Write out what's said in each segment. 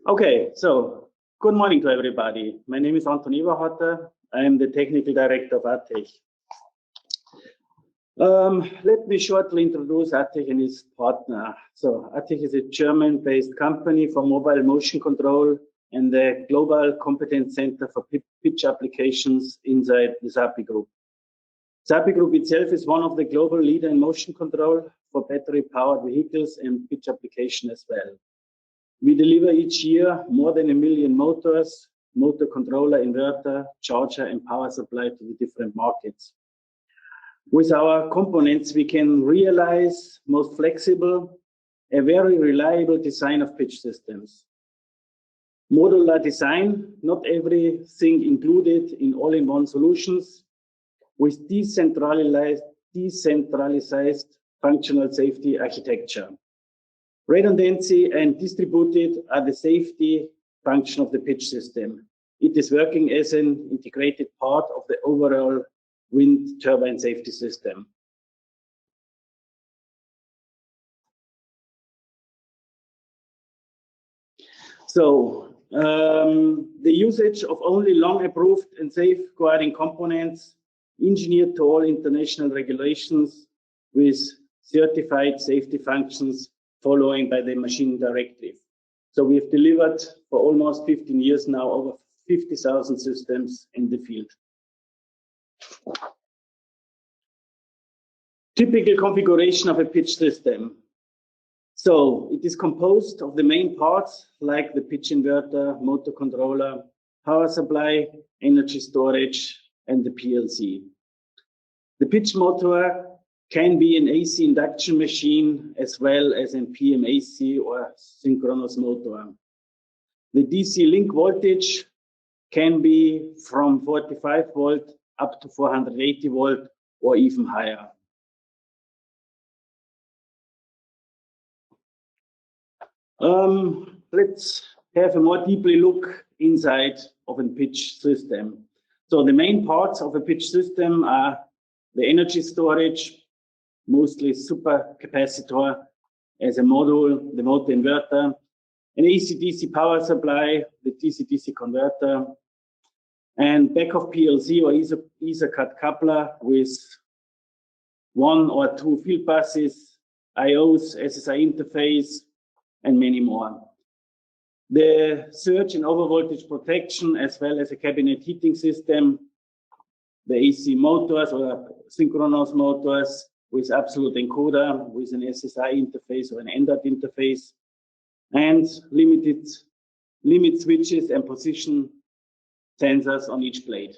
Okay, so good morning to everybody. My name is Anton Eberharter. I am the technical director of Atech. Let me shortly introduce Atech and its partner. So Atech is a German-based company for mobile motion control and the global competence center for pitch applications inside the SAPI Group. SAPI Group itself is one of the global leader in motion control for battery-powered vehicles and pitch application as well. We deliver each year more than 1 million motors, motor controller, inverter, charger, and power supply to the different markets. With our components, we can realize most flexible, a very reliable design of pitch systems. Modular design, not everything included in all-in-one solutions, with decentralized functional safety architecture. Redundancy and distributed are the safety function of the pitch system. It is working as an integrated part of the overall wind turbine safety system. So the usage of only long approved and safeguarding components engineered to all international regulations with certified safety functions following by the machine directive. So we've delivered for almost 15 years now over 50,000 systems in the field. Typical configuration of a pitch system. So it is composed of the main parts like the pitch inverter, motor controller, power supply, energy storage, and the PLC. The pitch motor can be an AC induction machine as well as an PMAC or synchronous motor. The DC link voltage can be from 45 volt up to 480 volt or even higher. Let's have a more deeply look inside of a pitch system. So the main parts of a pitch system are the energy storage, mostly supercapacitor as a module, the motor inverter, an AC-DC power supply, the DC-DC converter, and back of PLC or EtherCAT coupler with 1 or 2 field buses, IOs, SSI interface, and many more. The surge and overvoltage protection, as well as a cabinet heating system, the AC motors or synchronous motors with absolute encoder, with an SSI interface or an NDAT interface, and limit switches and position sensors on each blade.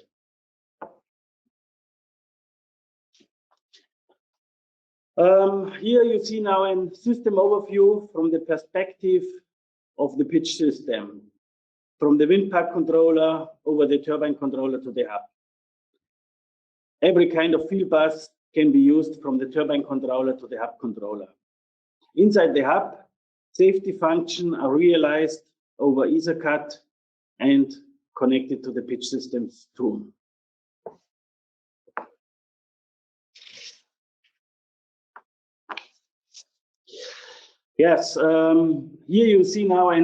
Here you see now a system overview from the perspective of the pitch system, from the wind pack controller over the turbine controller to the hub. Every kind of field bus can be used from the turbine controller to the hub controller. Inside the hub, safety functions are realized over EtherCAT and connected to the pitch systems too. Yes, here you see now a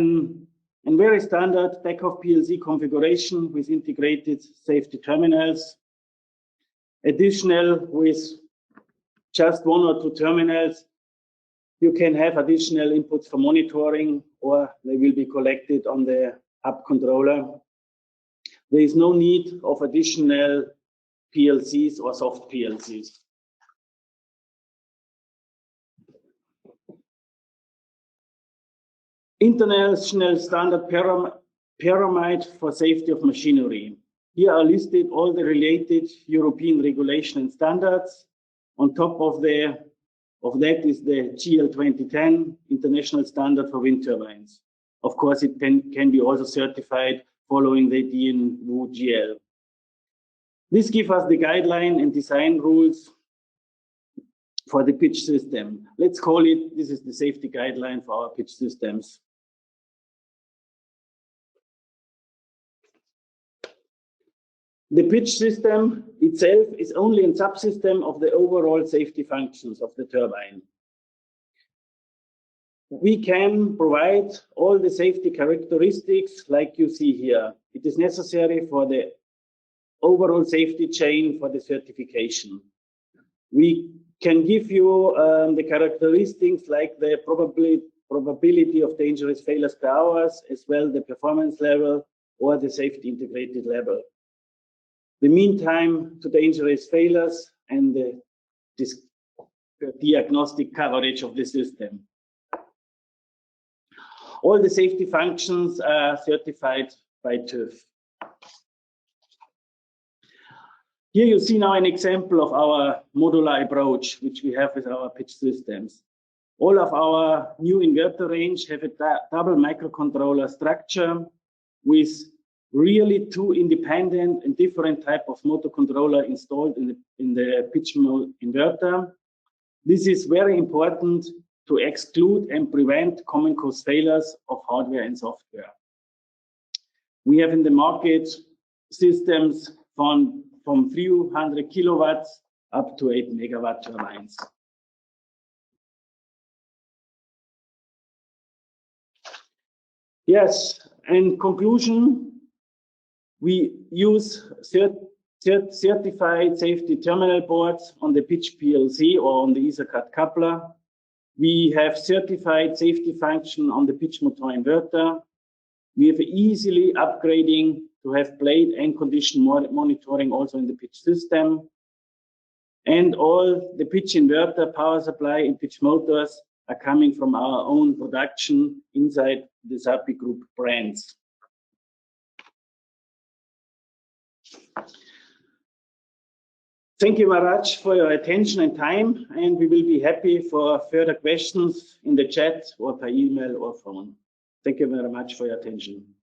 very standard back of PLC configuration with integrated safety terminals. Additional with just 1 or 2 terminals, you can have additional inputs for monitoring, or they will be collected on the hub controller. There is no need of additional PLCs or soft PLCs. International standard pyramid for safety of machinery. Here are listed all the related European regulation and standards. On top of that is the GL 2010 International Standard for Wind Turbines. Of course, it can be also certified following the DNV GL. This gives us the guideline and design rules for the pitch system. Let's call it, this is the safety guideline for our pitch systems. The pitch system itself is only a subsystem of the overall safety functions of the turbine. we can provide all the safety characteristics like you see here. It is necessary for the overall safety chain for the certification. We can give you the characteristics like the probability of dangerous failures per hours, as well the performance level or the safety integrated level. The mean time to dangerous failures and the diagnostic coverage of the system. All the safety functions are certified by TÜV. Here you see now an example of our modular approach, which we have with our pitch systems. All of our new inverter range have a double microcontroller structure with really two independent and different type of motor controller installed in the pitch mode inverter. This is very important to exclude and prevent common cause failures of hardware and software. We have in the market systems from few hundred kilowatts up to 8 megawatt turbines. Yes, in conclusion, we use certified safety terminal boards on the pitch PLC or on the EtherCAT coupler. We have certified safety function on the pitch motor inverter. We have easily upgrading to have blade and condition monitoring also in the pitch system. And all the pitch inverter, power supply and pitch motors are coming from our own production inside the SAPI Group brands. Thank you very much for your attention and time, and we will be happy for further questions in the chat or per email or phone. Thank you very much for your attention.